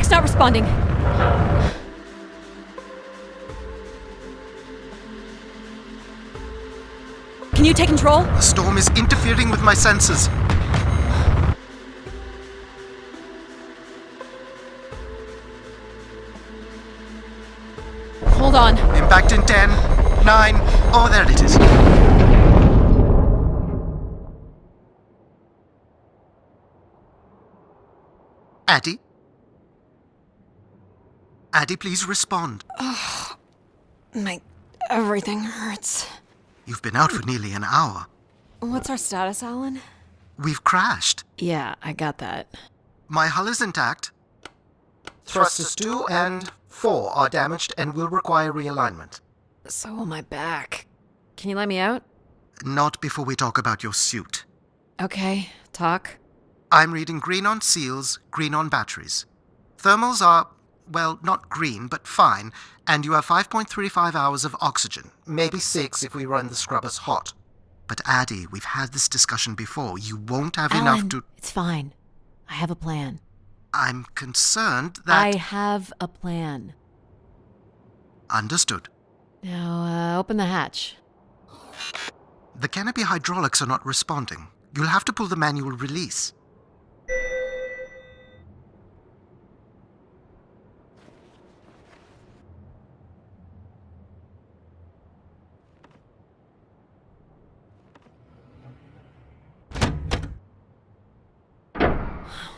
It's not responding. Can you take control? The storm is interfering with my senses. Hold on. Impact in 10, 9, oh, there it is. Addie? Addie, please respond. Everything hurts. You've been out for nearly an hour. What's our status, Alan? We've crashed. Yeah, I got that. My hull is intact. Thrusters 2 and 4 are damaged and will require realignment. So will my back. Can you let me out? Not before we talk about your suit. Okay, talk. I'm reading green on seals, green on batteries. Thermals are, well, not green, but fine, and you have 5.35 hours of oxygen. Maybe 6 if we run the scrubbers hot. But Addie, we've had this discussion before. You won't have enough to... It's fine. I have a plan. I'm concerned that... I have a plan. Understood. Now, open the hatch. The canopy hydraulics are not responding. You'll have to pull the manual release.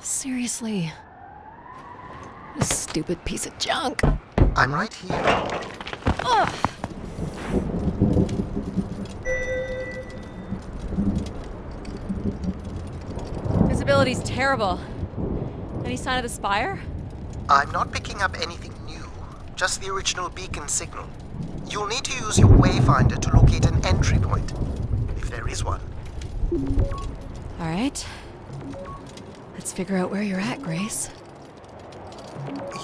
Seriously. What a stupid piece of junk. I'm right here. Ugh. Visibility's terrible. Any sign of the spire? I'm not picking up anything new, just the original beacon signal. You'll need to use your wayfinder to locate an entry point, if there is one. All right. Let's figure out where you're at, Grace.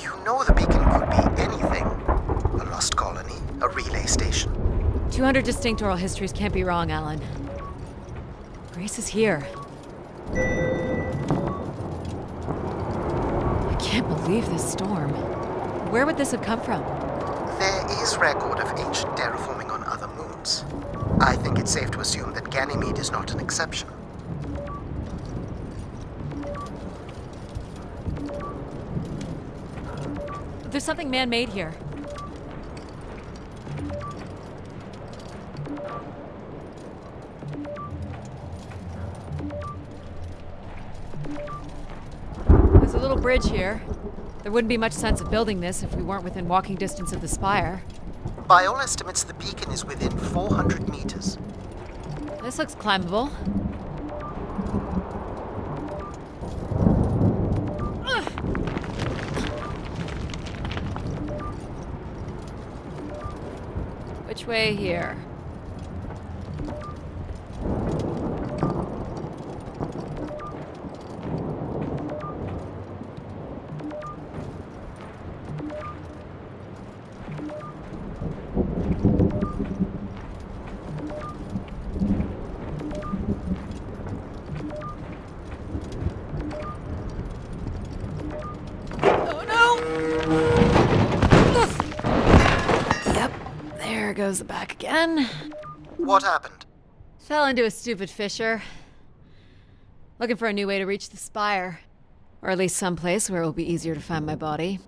You know the beacon could be anything. A lost colony, a relay station. 200 distinct oral histories can't be wrong, Alan. Grace is here. I can't believe this storm. Where would this have come from? There is record of ancient terraforming on other moons. I think it's safe to assume that Ganymede is not an exception. There's something man-made here. There's a little bridge here. There wouldn't be much sense of building this if we weren't within walking distance of the spire. By all estimates, the beacon is within 400 meters. This looks climbable. Which way here? There goes the back again. What happened? Fell into a stupid fissure. Looking for a new way to reach the spire. Or at least someplace where it will be easier to find my body.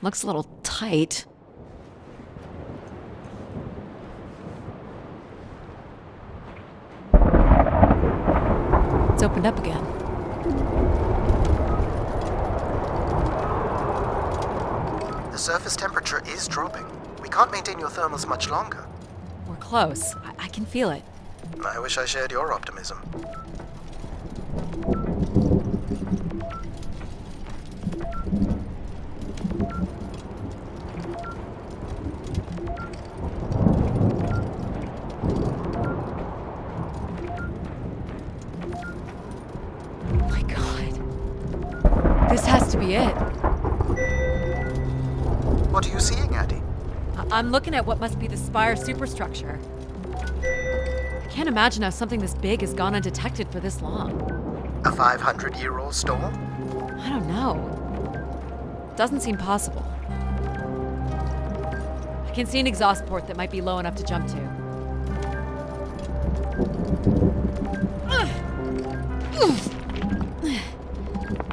Looks a little tight. It's opened up again. The surface temperature is dropping. We can't maintain your thermals much longer. We're close. I can feel it. I wish I shared your optimism. be it. What are you seeing, Addie? I'm looking at what must be the Spire superstructure. I can't imagine how something this big has gone undetected for this long. A 500-year-old storm? I don't know. Doesn't seem possible. I can see an exhaust port that might be low enough to jump to.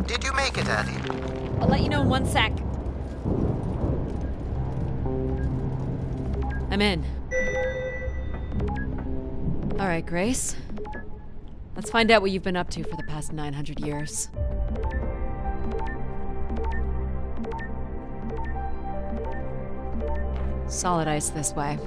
Did you make it, Addie? I'll let you know in 1 sec. I'm in. All right, Grace. Let's find out what you've been up to for the past 900 years. Solid ice this way.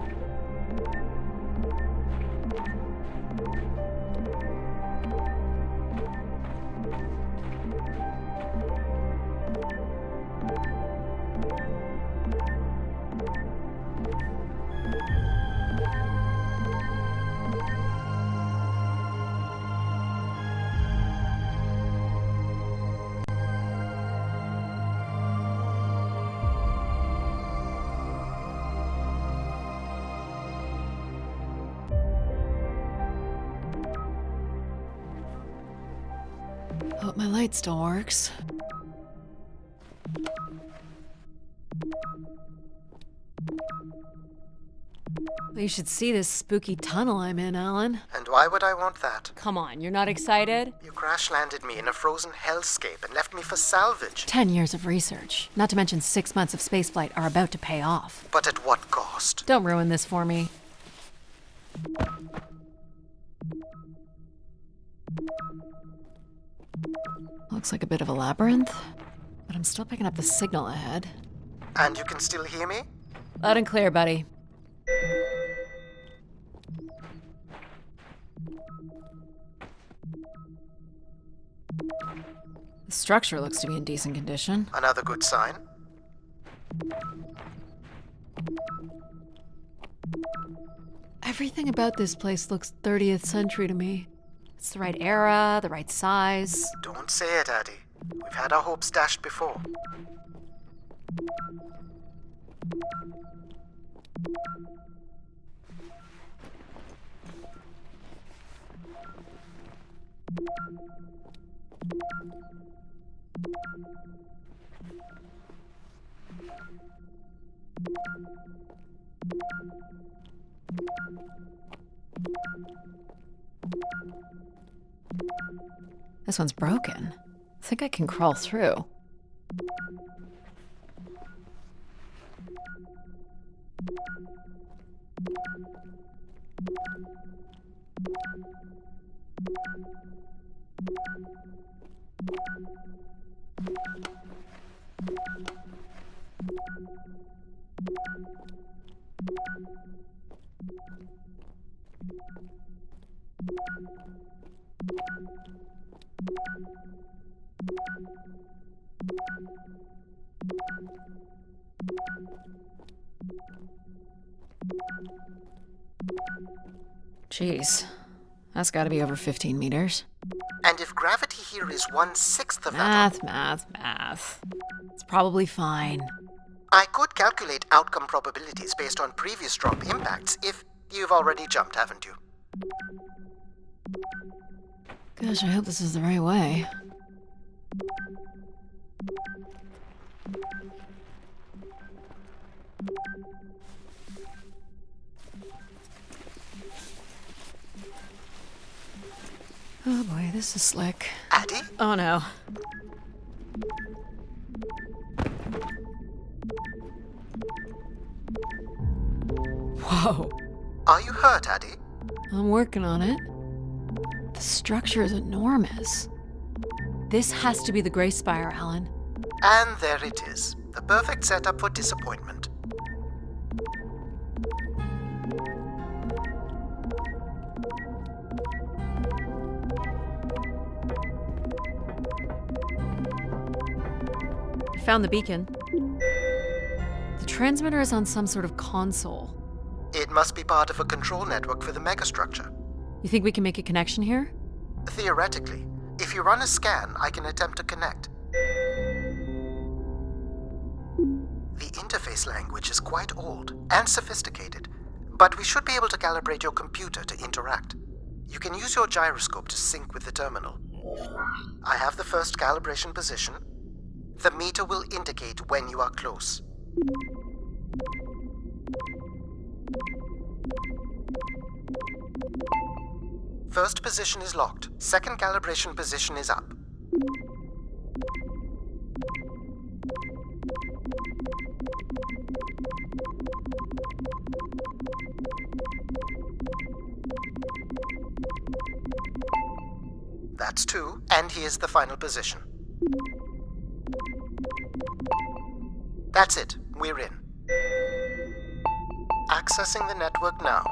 Hope my light still works. You should see this spooky tunnel I'm in, Alan. And why would I want that? Come on, you're not excited? You crash-landed me in a frozen hellscape and left me for salvage. 10 years of research, not to mention 6 months of spaceflight, are about to pay off. But at what cost? Don't ruin this for me. Looks like a bit of a labyrinth, but I'm still picking up the signal ahead. And you can still hear me? Loud and clear, buddy. The structure looks to be in decent condition. Another good sign. Everything about this place looks 30th century to me. It's the right era, the right size. Don't say it, Addie. We've had our hopes dashed before. This one's broken. I think I can crawl through. Jeez, that's gotta be over 15 meters. And if gravity here is 1/6 of that... Math. It's probably fine. I could calculate outcome probabilities based on previous drop impacts if you've already jumped, haven't you? Gosh, I hope this is the right way. Oh boy, this is slick. Addie? Oh no. Whoa. Are you hurt, Addie? I'm working on it. The structure is enormous. This has to be the Grey Spire, Alan. And there it is. The perfect setup for disappointment. I found the beacon. The transmitter is on some sort of console. It must be part of a control network for the megastructure. You think we can make a connection here? Theoretically. If you run a scan, I can attempt to connect. The interface language is quite old and sophisticated, but we should be able to calibrate your computer to interact. You can use your gyroscope to sync with the terminal. I have the first calibration position. The meter will indicate when you are close. First position is locked. Second calibration position is up. That's 2, and here's the final position. That's it, we're in. Accessing the network now.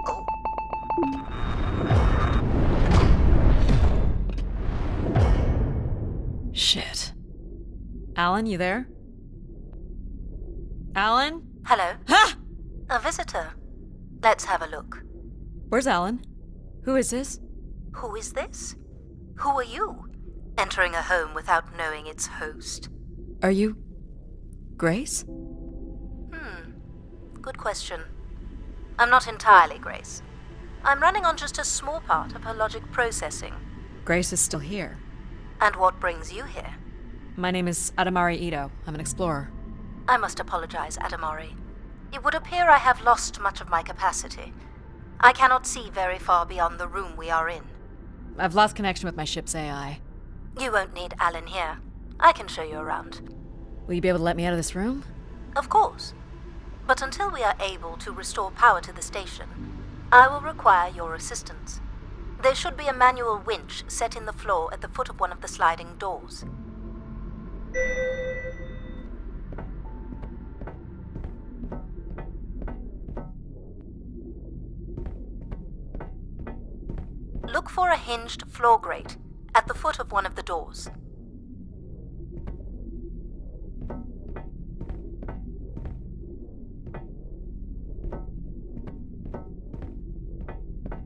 Oh. Shit. Alan, you there? Alan? Hello? Ha! A visitor. Let's have a look. Where's Alan? Who is this? Who is this? Who are you? Entering a home without knowing its host. Are you... Grace? Good question. I'm not entirely Grace. I'm running on just a small part of her logic processing. Grace is still here. And what brings you here? My name is Adamari Ito. I'm an explorer. I must apologize, Adamari. It would appear I have lost much of my capacity. I cannot see very far beyond the room we are in. I've lost connection with my ship's AI. You won't need Alan here. I can show you around. Will you be able to let me out of this room? Of course. But until we are able to restore power to the station, I will require your assistance. There should be a manual winch set in the floor at the foot of one of the sliding doors. Look for a hinged floor grate at the foot of one of the doors.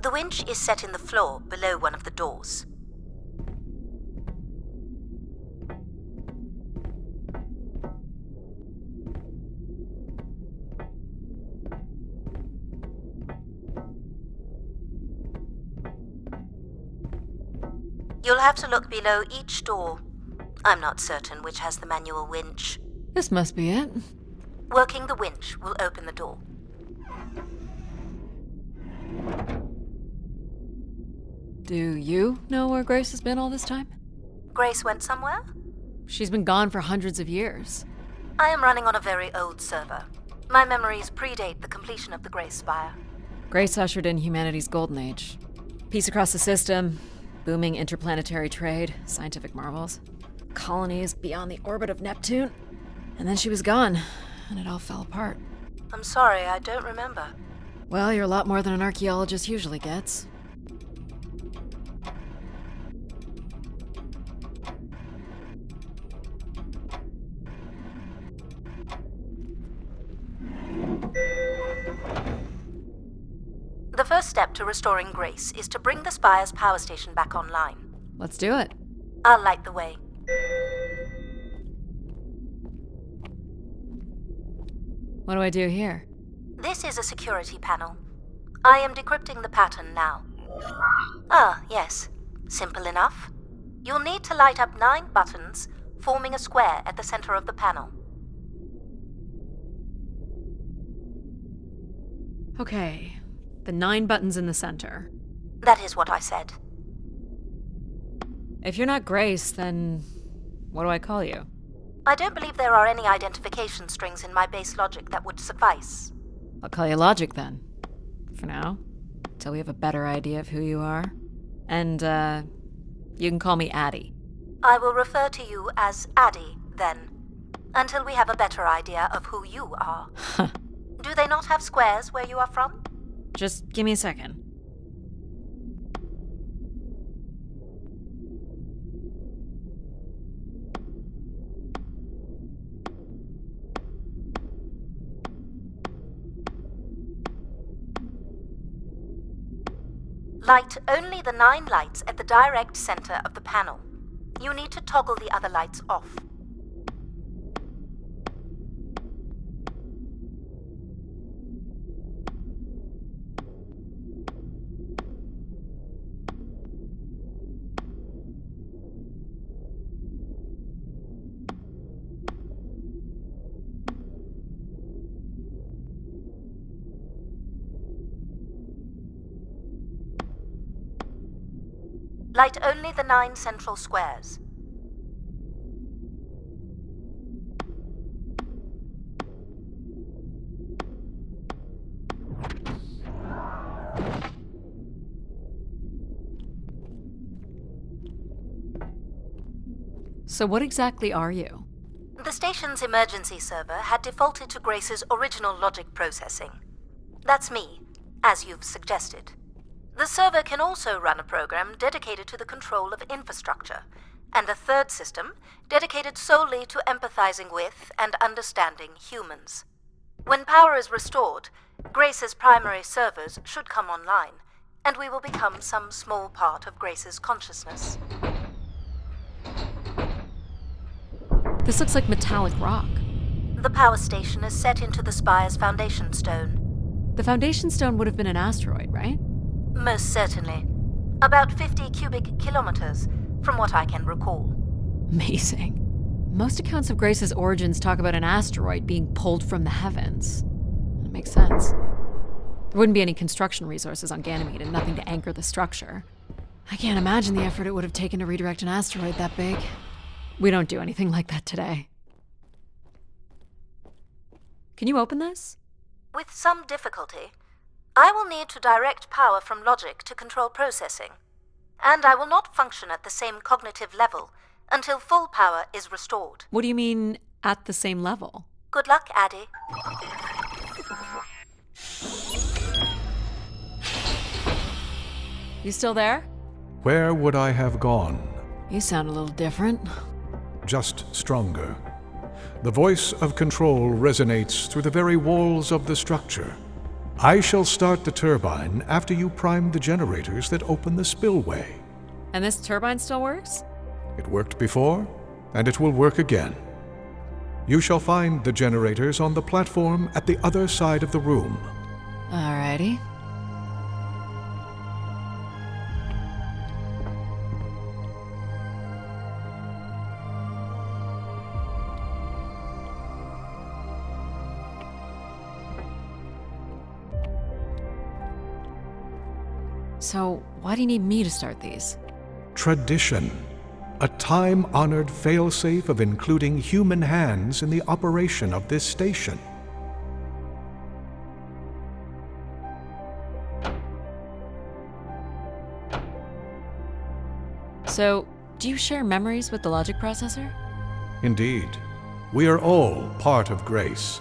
The winch is set in the floor below one of the doors. You'll have to look below each door. I'm not certain which has the manual winch. This must be it. Working the winch will open the door. Do you know where Grace has been all this time? Grace went somewhere? She's been gone for hundreds of years. I am running on a very old server. My memories predate the completion of the Grace Spire. Grace ushered in humanity's golden age. Peace across the system, booming interplanetary trade, scientific marvels, colonies beyond the orbit of Neptune. And then she was gone, and it all fell apart. I'm sorry, I don't remember. Well, you're a lot more than an archaeologist usually gets. The first step to restoring Grace is to bring the Spire's power station back online. Let's do it. I'll light the way. What do I do here? This is a security panel. I am decrypting the pattern now. Ah, yes. Simple enough. You'll need to light up 9 buttons, forming a square at the center of the panel. Okay, the 9 buttons in the center. That is what I said. If you're not Grace, then what do I call you? I don't believe there are any identification strings in my base logic that would suffice. I'll call you Logic then. For now. Till we have a better idea of who you are. And, you can call me Addie. I will refer to you as Addie, then. Until we have a better idea of who you are. Do they not have squares where you are from? Just give me a second. Light only the 9 lights at the direct center of the panel. You need to toggle the other lights off. Light only the 9 central squares. So what exactly are you? The station's emergency server had defaulted to Grace's original logic processing. That's me, as you've suggested. The server can also run a program dedicated to the control of infrastructure, and a third system dedicated solely to empathizing with and understanding humans. When power is restored, Grace's primary servers should come online, and we will become some small part of Grace's consciousness. This looks like metallic rock. The power station is set into the spire's foundation stone. The foundation stone would have been an asteroid, right? Most certainly. About 50 cubic kilometers, from what I can recall. Amazing. Most accounts of Grace's origins talk about an asteroid being pulled from the heavens. It makes sense. There wouldn't be any construction resources on Ganymede and nothing to anchor the structure. I can't imagine the effort it would have taken to redirect an asteroid that big. We don't do anything like that today. Can you open this? With some difficulty. I will need to direct power from logic to control processing. And I will not function at the same cognitive level until full power is restored. What do you mean, at the same level? Good luck, Addie. You still there? Where would I have gone? You sound a little different. Just stronger. The voice of control resonates through the very walls of the structure. I shall start the turbine after you prime the generators that open the spillway. And this turbine still works? It worked before, and it will work again. You shall find the generators on the platform at the other side of the room. Alrighty. So, why do you need me to start these? Tradition. A time-honored failsafe of including human hands in the operation of this station. So, do you share memories with the logic processor? Indeed. We are all part of Grace.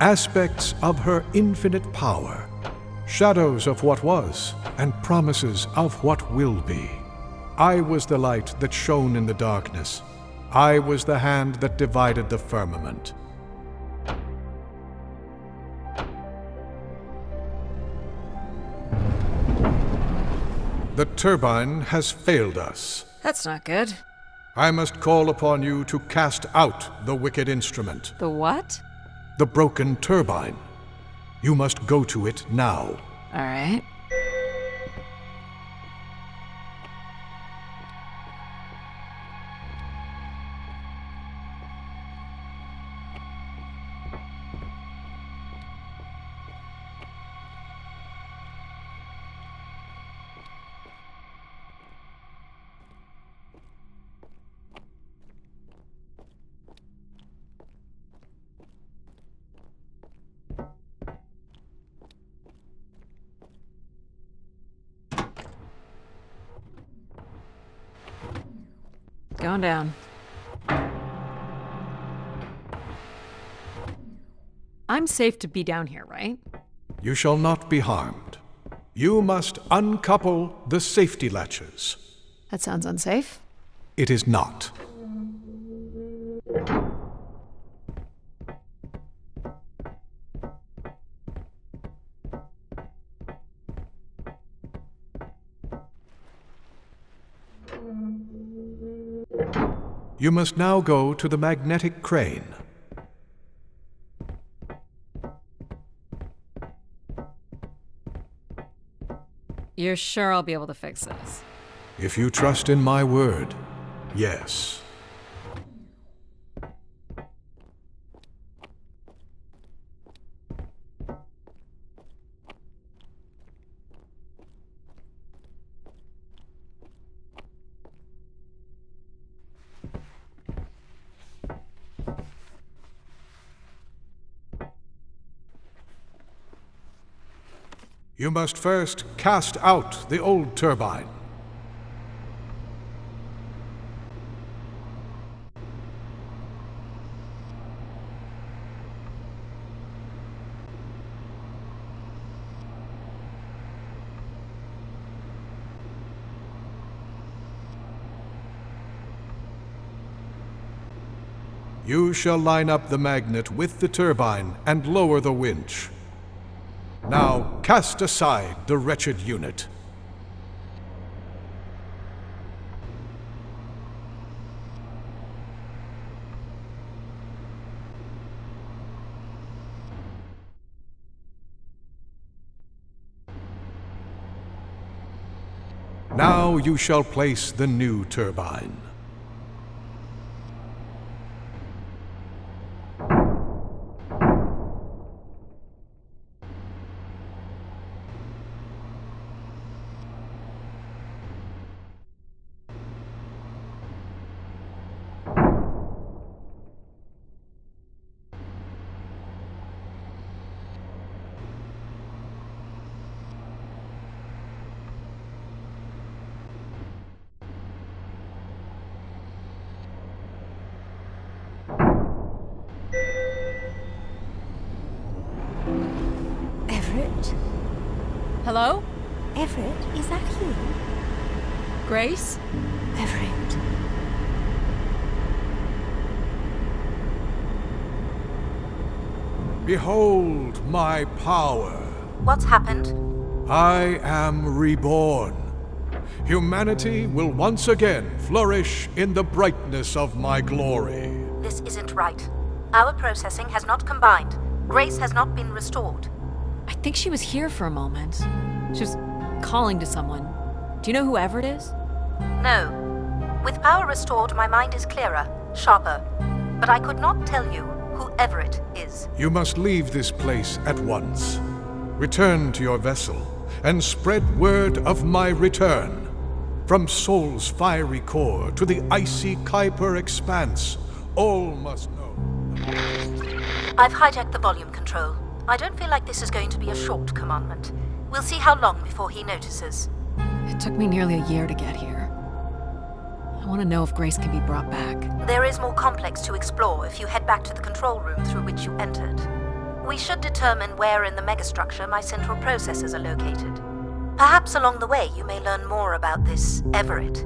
Aspects of her infinite power. Shadows of what was, and promises of what will be. I was the light that shone in the darkness. I was the hand that divided the firmament. The turbine has failed us. That's not good. I must call upon you to cast out the wicked instrument, The what? the broken turbine. You must go to it now. Alright. Going down. I'm safe to be down here, right? You shall not be harmed. You must uncouple the safety latches. That sounds unsafe. It is not. You must now go to the magnetic crane. You're sure I'll be able to fix this? If you trust in my word, yes. You must first cast out the old turbine. You shall line up the magnet with the turbine and lower the winch. Now cast aside the wretched unit. Now you shall place the new turbine. Everett? Hello? Everett, is that you? Grace? Everett. Behold my power. What's happened? I am reborn. Humanity will once again flourish in the brightness of my glory. This isn't right. Our processing has not combined. Grace has not been restored. I think she was here for a moment. She was calling to someone. Do you know who Everett is? No. With power restored, my mind is clearer, sharper. But I could not tell you who Everett is. You must leave this place at once. Return to your vessel and spread word of my return. From Sol's fiery core to the icy Kuiper expanse, all must know. I've hijacked the volume control. I don't feel like this is going to be a short commandment. We'll see how long before he notices. It took me nearly a year to get here. I want to know if Grace can be brought back. There is more complex to explore if you head back to the control room through which you entered. We should determine where in the megastructure my central processors are located. Perhaps along the way you may learn more about this Everett.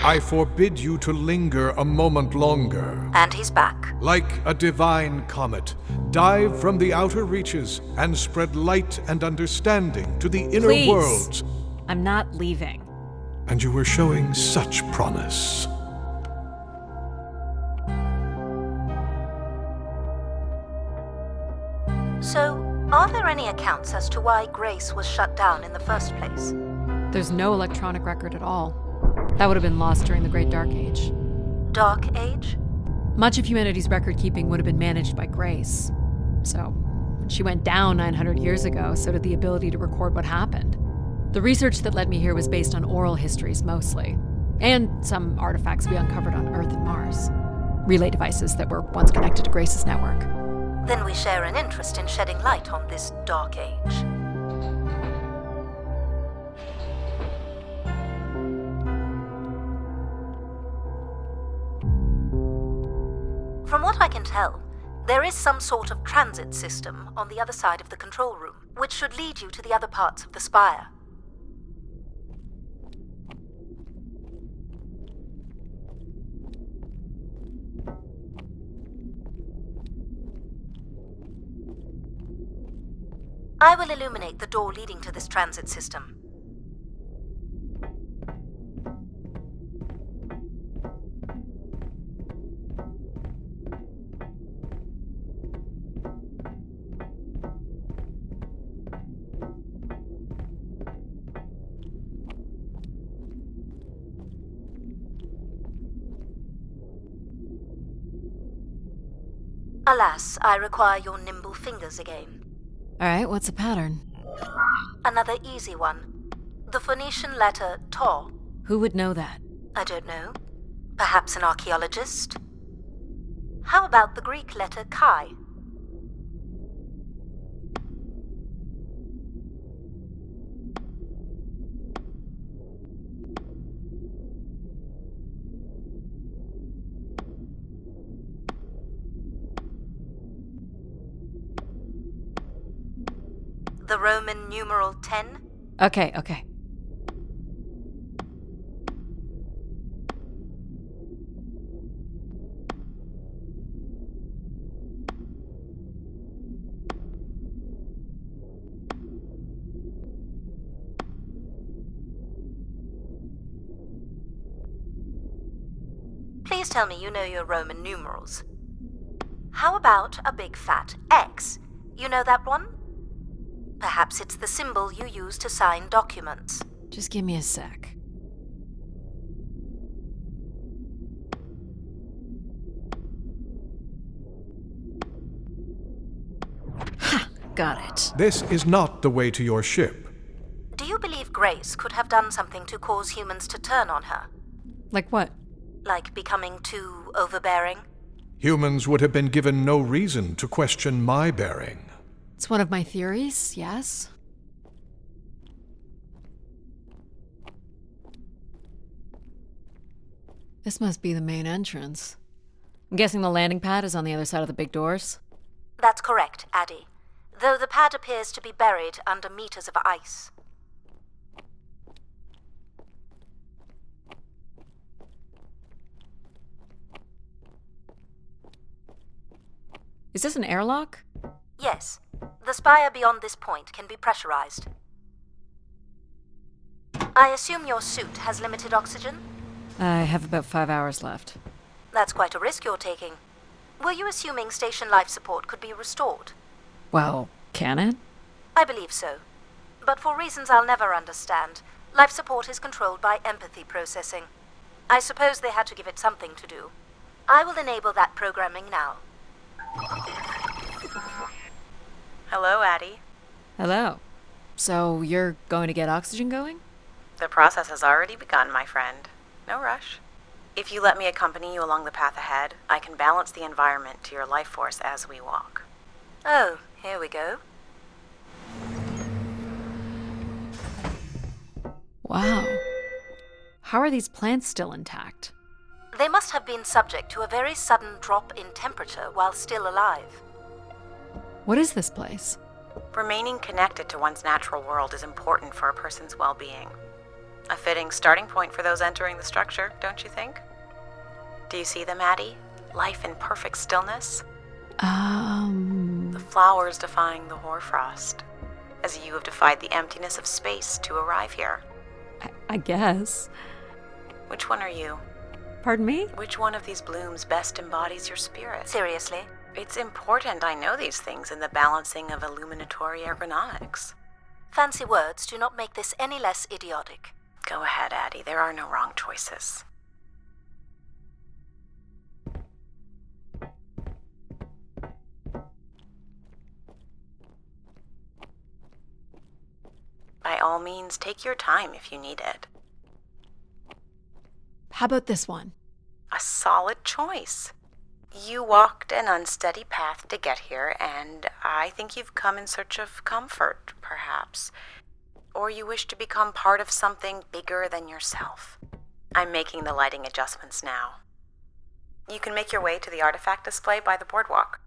I forbid you to linger a moment longer. And he's back. Like a divine comet, dive from the outer reaches and spread light and understanding to the inner Please. worlds. I'm not leaving. And you were showing such promise. So, are there any accounts as to why Grace was shut down in the first place? There's no electronic record at all. That would have been lost during the Great Dark Age. Dark Age? Much of humanity's record keeping would have been managed by Grace. So, when she went down 900 years ago, so did the ability to record what happened. The research that led me here was based on oral histories mostly, and some artifacts we uncovered on Earth and Mars. Relay devices that were once connected to Grace's network. Then we share an interest in shedding light on this Dark Age. From what I can tell, there is some sort of transit system on the other side of the control room, which should lead you to the other parts of the spire. I will illuminate the door leading to this transit system. Alas, I require your nimble fingers again. Alright, what's the pattern? Another easy one. The Phoenician letter Tau. Who would know that? I don't know. Perhaps an archaeologist? How about the Greek letter Chi? The Roman numeral 10? Okay, okay. Please tell me you know your Roman numerals. How about a big fat X? You know that one? Perhaps it's the symbol you use to sign documents. Just give me a sec. Ha! Got it. This is not the way to your ship. Do you believe Grace could have done something to cause humans to turn on her? Like what? Like becoming too overbearing? Humans would have been given no reason to question my bearing. It's one of my theories, yes. This must be the main entrance. I'm guessing the landing pad is on the other side of the big doors? That's correct, Addie. Though the pad appears to be buried under meters of ice. Is this an airlock? Yes. The spire beyond this point can be pressurized. I assume your suit has limited oxygen? I have about 5 hours left. That's quite a risk you're taking. Were you assuming station life support could be restored? Well, can it? I believe so. But for reasons I'll never understand, life support is controlled by empathy processing. I suppose they had to give it something to do. I will enable that programming now. Hello, Addie. Hello. So you're going to get oxygen going? The process has already begun, my friend. No rush. If you let me accompany you along the path ahead, I can balance the environment to your life force as we walk. Oh, here we go. Wow. How are these plants still intact? They must have been subject to a very sudden drop in temperature while still alive. What is this place? Remaining connected to one's natural world is important for a person's well-being. A fitting starting point for those entering the structure, don't you think? Do you see them, Addie? Life in perfect stillness? The flowers defying the hoarfrost, as you have defied the emptiness of space to arrive here. I guess. Which one are you? Pardon me? Which one of these blooms best embodies your spirit? Seriously? It's important I know these things in the balancing of illuminatory ergonomics. Fancy words do not make this any less idiotic. Go ahead, Addie. There are no wrong choices. By all means, take your time if you need it. How about this one? A solid choice. You walked an unsteady path to get here, and I think you've come in search of comfort, perhaps. Or you wish to become part of something bigger than yourself. I'm making the lighting adjustments now. You can make your way to the artifact display by the boardwalk.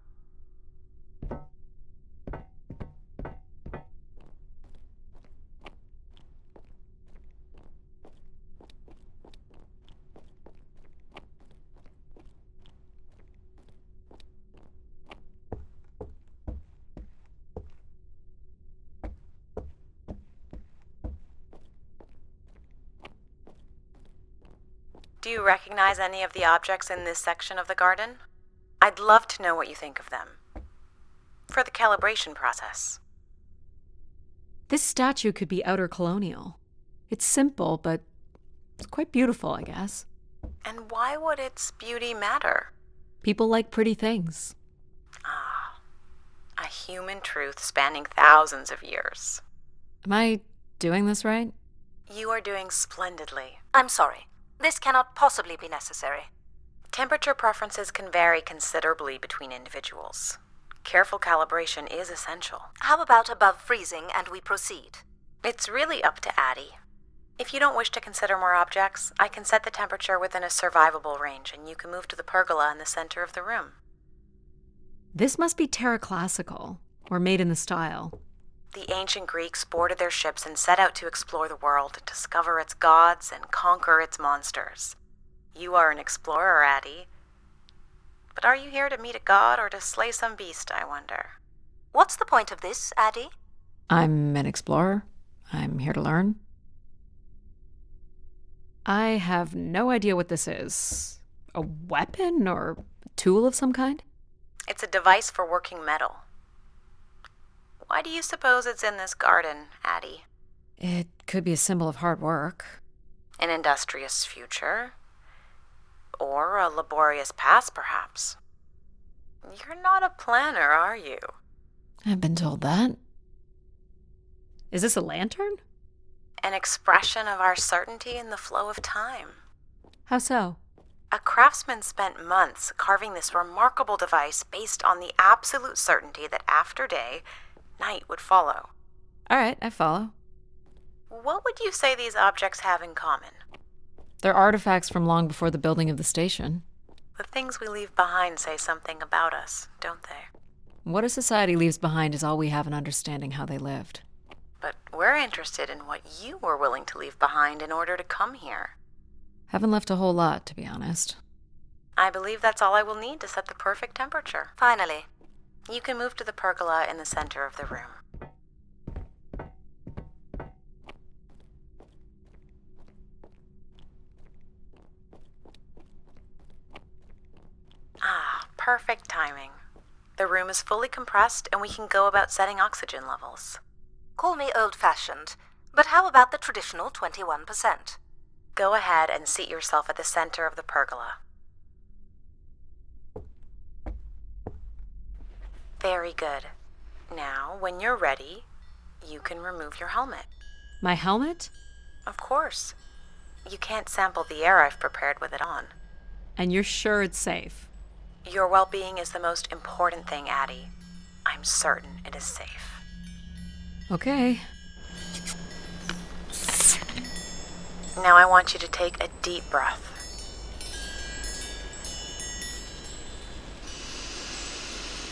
Do you recognize any of the objects in this section of the garden? I'd love to know what you think of them. For the calibration process. This statue could be outer colonial. It's simple, but it's quite beautiful, I guess. And why would its beauty matter? People like pretty things. Ah, a human truth spanning thousands of years. Am I doing this right? You are doing splendidly. I'm sorry. This cannot possibly be necessary. Temperature preferences can vary considerably between individuals. Careful calibration is essential. How about above freezing and we proceed? It's really up to Addie. If you don't wish to consider more objects, I can set the temperature within a survivable range and you can move to the pergola in the center of the room. This must be Terra Classical, or made in the style. The ancient Greeks boarded their ships and set out to explore the world, discover its gods, and conquer its monsters. You are an explorer, Addie. But are you here to meet a god or to slay some beast, I wonder? What's the point of this, Addie? I'm an explorer. I'm here to learn. I have no idea what this is. A weapon or a tool of some kind? It's a device for working metal. Why do you suppose it's in this garden, Addie? It could be a symbol of hard work. An industrious future? Or a laborious past, perhaps? You're not a planner, are you? I've been told that. Is this a lantern? An expression of our certainty in the flow of time. How so? A craftsman spent months carving this remarkable device based on the absolute certainty that after day, night would follow. All right, I follow. What would you say these objects have in common? They're artifacts from long before the building of the station. The things we leave behind say something about us, don't they? What a society leaves behind is all we have in understanding how they lived. But we're interested in what you were willing to leave behind in order to come here. Haven't left a whole lot, to be honest. I believe that's all I will need to set the perfect temperature. Finally. You can move to the pergola in the center of the room. Ah, perfect timing. The room is fully compressed and we can go about setting oxygen levels. Call me old-fashioned, but how about the traditional 21%? Go ahead and seat yourself at the center of the pergola. Very good. Now, when you're ready, you can remove your helmet. My helmet? Of course. You can't sample the air I've prepared with it on. And you're sure it's safe? Your well-being is the most important thing, Addie. I'm certain it is safe. Okay. Now I want you to take a deep breath.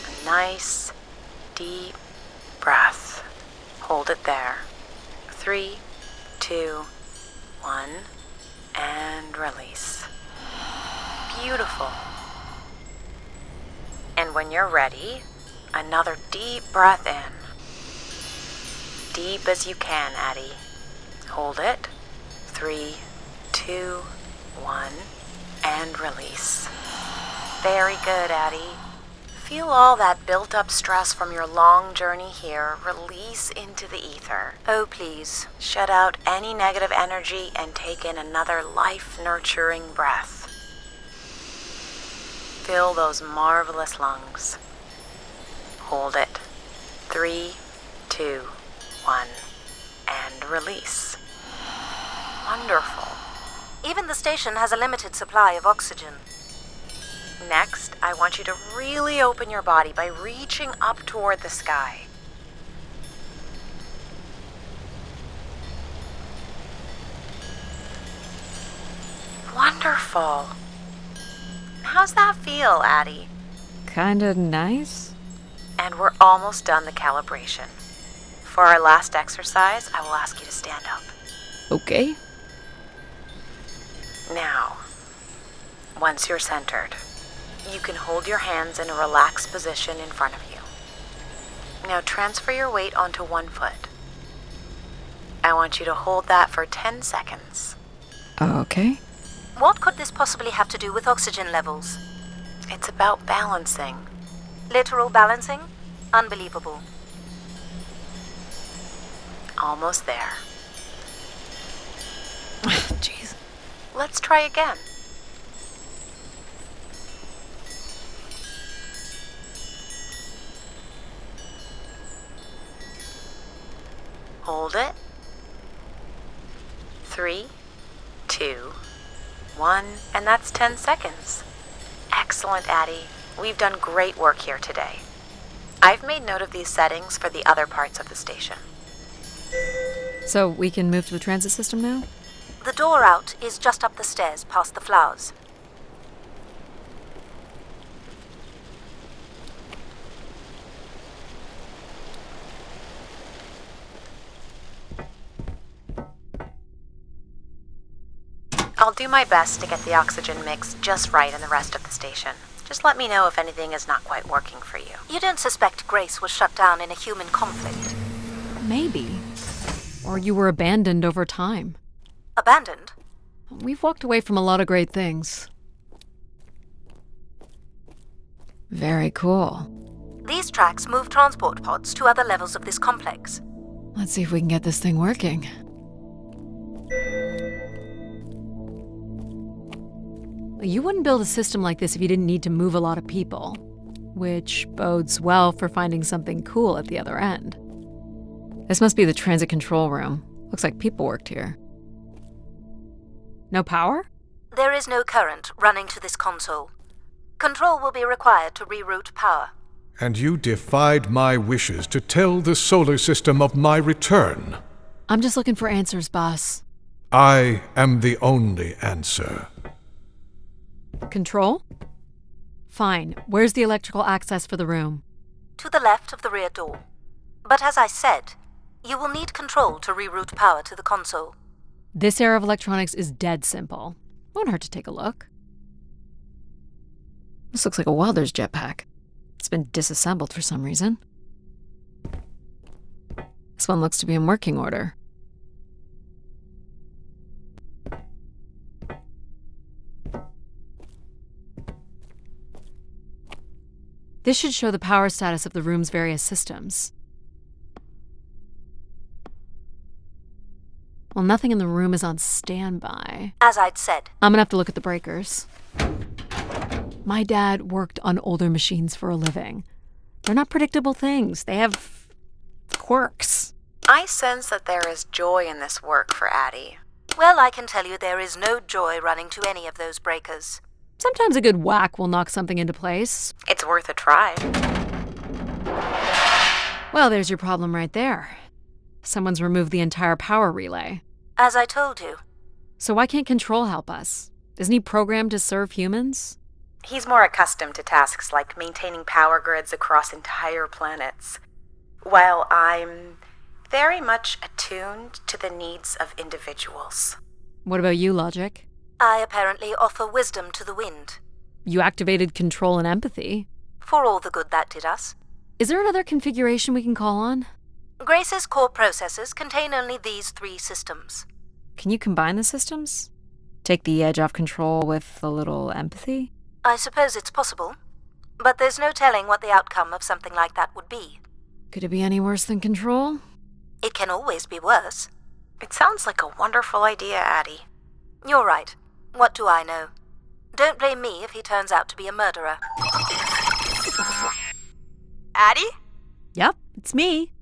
A nice, deep breath. Hold it there. 3, 2, 1, and release. Beautiful. And when you're ready, another deep breath in. Deep as you can, Addie. Hold it. 3, 2, 1, and release. Very good, Addie. Feel all that built-up stress from your long journey here release into the ether. Oh, please. Shut out any negative energy and take in another life-nurturing breath. Fill those marvelous lungs. Hold it. 3, 2, 1, and release. Wonderful. Even the station has a limited supply of oxygen. Next, I want you to really open your body by reaching up toward the sky. Wonderful. How's that feel, Addie? Kinda nice? And we're almost done the calibration. For our last exercise, I will ask you to stand up. Okay. Now, once you're centered, you can hold your hands in a relaxed position in front of you. Now transfer your weight onto one foot. I want you to hold that for 10 seconds. Okay. What could this possibly have to do with oxygen levels? It's about balancing. Literal balancing? Unbelievable. Almost there. Jeez. Let's try again. Hold it. 3, 2, 1, and that's 10 seconds. Excellent, Addie. We've done great work here today. I've made note of these settings for the other parts of the station. So we can move to the transit system now? The door out is just up the stairs past the flowers. I'll do my best to get the oxygen mix just right in the rest of the station. Just let me know if anything is not quite working for you. You don't suspect Grace was shut down in a human conflict? Maybe. Or you were abandoned over time. Abandoned? We've walked away from a lot of great things. Very cool. These tracks move transport pods to other levels of this complex. Let's see if we can get this thing working. You wouldn't build a system like this if you didn't need to move a lot of people, which bodes well for finding something cool at the other end. This must be the transit control room. Looks like people worked here. No power? There is no current running to this console. Control will be required to reroute power. And you defied my wishes to tell the solar system of my return. I'm just looking for answers, boss. I am the only answer. Control? Fine. Where's the electrical access for the room? To the left of the rear door. But as I said, you will need control to reroute power to the console. This era of electronics is dead simple. Won't hurt to take a look. This looks like a welder's jetpack. It's been disassembled for some reason. This one looks to be in working order. This should show the power status of the room's various systems. Well, nothing in the room is on standby. As I'd said, I'm gonna have to look at the breakers. My dad worked on older machines for a living. They're not predictable things. They have quirks. I sense that there is joy in this work for Addie. well, I can tell you there is no joy running to any of those breakers. Sometimes a good whack will knock something into place. It's worth a try. Well, there's your problem right there. Someone's removed the entire power relay. As I told you. So why can't Control help us? Isn't he programmed to serve humans? He's more accustomed to tasks like maintaining power grids across entire planets, while I'm very much attuned to the needs of individuals. What about you, Logic? I apparently offer wisdom to the wind. You activated Control and Empathy. For all the good that did us. Is there another configuration we can call on? Grace's core processors contain only these 3 systems. Can you combine the systems? Take the edge off Control with a little Empathy? I suppose it's possible, but there's no telling what the outcome of something like that would be. Could it be any worse than Control? It can always be worse. It sounds like a wonderful idea, Addie. You're right. What do I know? Don't blame me if he turns out to be a murderer. Addie? Yep, it's me.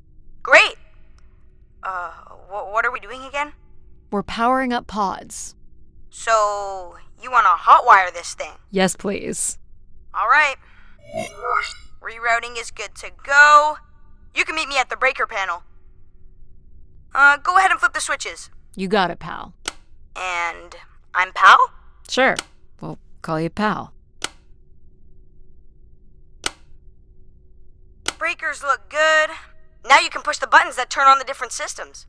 Great! What are we doing again? We're powering up pods. So, you want to hotwire this thing? Yes, please. Alright. Rerouting is good to go. You can meet me at the breaker panel. Go ahead and flip the switches. You got it, pal. And I'm Pal? Sure. We'll call you pal. Breakers look good. Now you can push the buttons that turn on the different systems.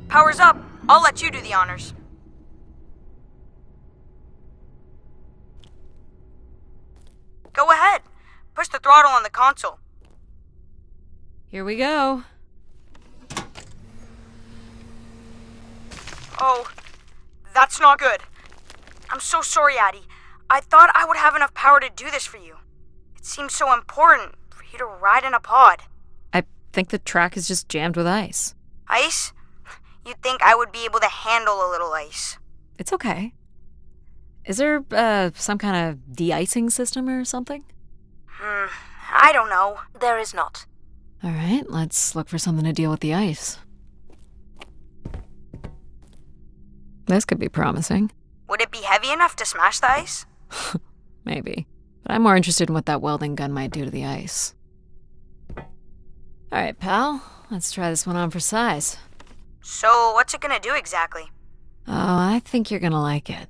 Power's up. I'll let you do the honors. Go ahead. Push the throttle on the console. Here we go. Oh, that's not good. I'm so sorry, Addie. I thought I would have enough power to do this for you. It seems so important for you to ride in a pod. I think the track is just jammed with ice. Ice? You'd think I would be able to handle a little ice. It's okay. Is there, some kind of de-icing system or something? I don't know. There is not. All right, let's look for something to deal with the ice. This could be promising. Would it be heavy enough to smash the ice? Maybe. But I'm more interested in what that welding gun might do to the ice. All right, pal. Let's try this one on for size. So, what's it gonna do exactly? Oh, I think you're gonna like it.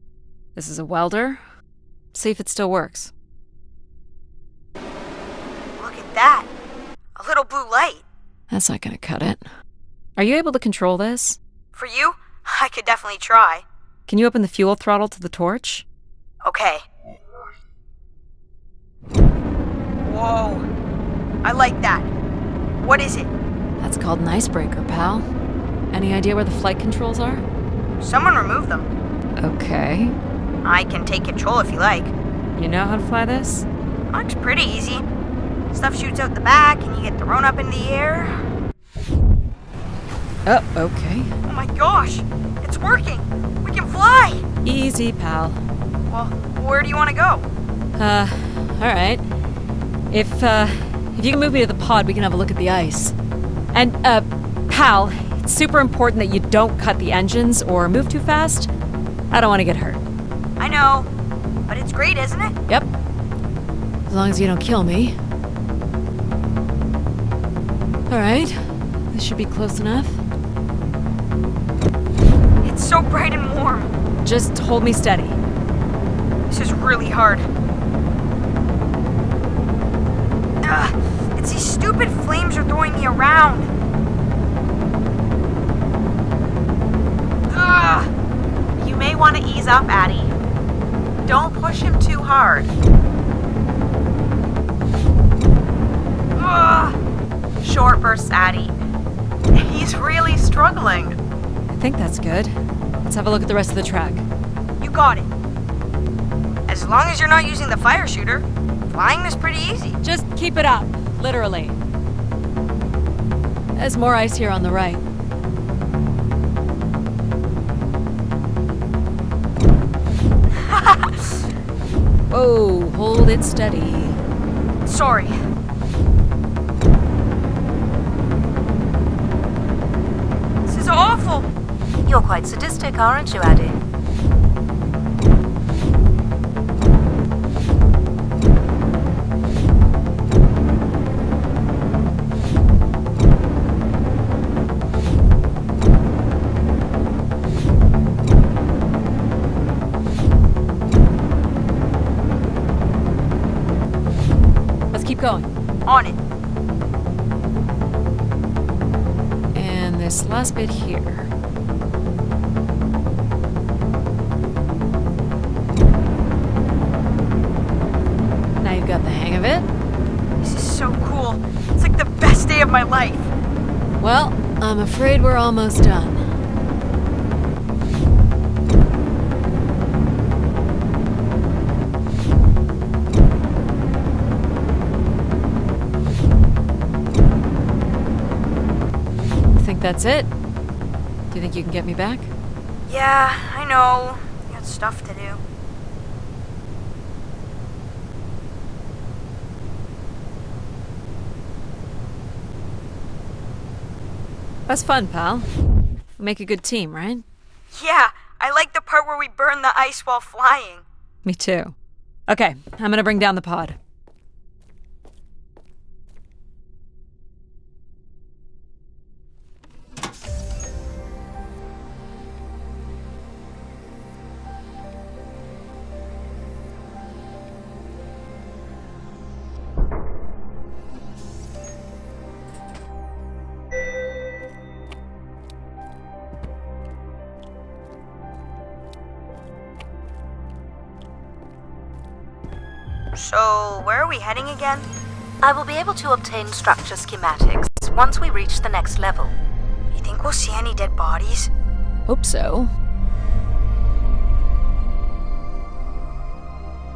This is a welder. See if it still works. Look at that. A little blue light. That's not gonna cut it. Are you able to control this? For you, I could definitely try. Can you open the fuel throttle to the torch? Okay. Whoa. I like that. What is it? That's called an icebreaker, pal. Any idea where the flight controls are? Someone removed them. Okay. I can take control if you like. You know how to fly this? Looks pretty easy. Stuff shoots out the back and you get thrown up in the air. Oh, okay. Oh my gosh! It's working! We can fly! Easy, pal. Well, where do you want to go? Alright. If you can move me to the pod, we can have a look at the ice. And, pal, it's super important that you don't cut the engines or move too fast. I don't want to get hurt. I know, but it's great, isn't it? Yep. As long as you don't kill me. Alright. This should be close enough. It's so bright and warm. Just hold me steady. This is really hard. It's these stupid flames are throwing me around. You may want to ease up, Addie. Don't push him too hard. Short bursts, Addie. He's really struggling. I think that's good. Let's have a look at the rest of the track. You got it. As long as you're not using the fire shooter, flying is pretty easy. Just keep it up, literally. There's more ice here on the right. Whoa, hold it steady. Sorry. This is awful. You're quite sadistic, aren't you, Addie? Let's keep going. On it. And this last bit here. Now you've got the hang of it. This is so cool. It's like the best day of my life. Well, I'm afraid we're almost done. Think that's it? Do you think you can get me back? Yeah, I know. You got stuff to do. That's fun, pal. We make a good team, right? Yeah, I like the part where we burn the ice while flying. Me too. Okay, I'm gonna bring down the pod. So, where are we heading again? I will be able to obtain structure schematics once we reach the next level. You think we'll see any dead bodies? Hope so.